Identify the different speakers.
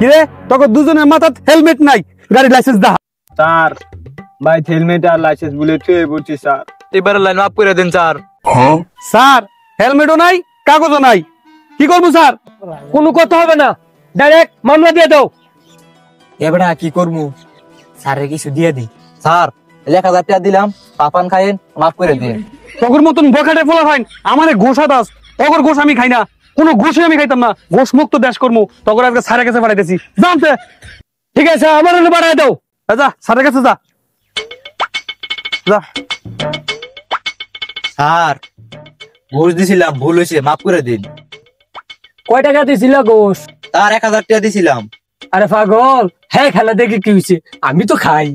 Speaker 1: কিরে তোকে দুজনের মাথাত হেলমেট নাই, গাড়ি লাইসেন্স দা।
Speaker 2: স্যার ভাই হেলমেট আর লাইসেন্স বলে ছুঁয়ে পড়ছি স্যার,
Speaker 3: এবারে লাইন মাফ করে দেন স্যার।
Speaker 1: স্যার হেলমেটও নাই, কাগজও নাই, কি করবো স্যার?
Speaker 4: কোনো কথা হবে না, ডাইরেক্ট মামলা দিয়ে দাও।
Speaker 3: এবারে কি করবো? স্যারের কিছু দিয়ে দিই। স্যার 1000 টাকা দিলাম, পাপান খাইন, মাফ করে দিন।
Speaker 1: তগর মতন বখাটে ফোলা ভাই আমারে ঘোষা দাস, তগর ঘোষ আমি খাই না, কোনো ঘোষই আমি খাইতাম না, ঘোষ মুক্ত দেশ করবো, তগর আজকে স্যারের কাছে পাঠাইতেছি, জানতে।
Speaker 4: ঠিক আছে, আমার বাড়ায় দাও।
Speaker 1: যা স্যারের কাছে যা যা।
Speaker 3: স্যার ঘুষ দিছিলাম, ভুল হয়েছে, মাফ করে দিন।
Speaker 4: কয় টাকা দিছিল গোস?
Speaker 3: তার 1000 টাকা দিছিলাম।
Speaker 4: আরে পাগল, হ্যাঁ খেলা দেখে কি হয়েছে, আমি তো খাই।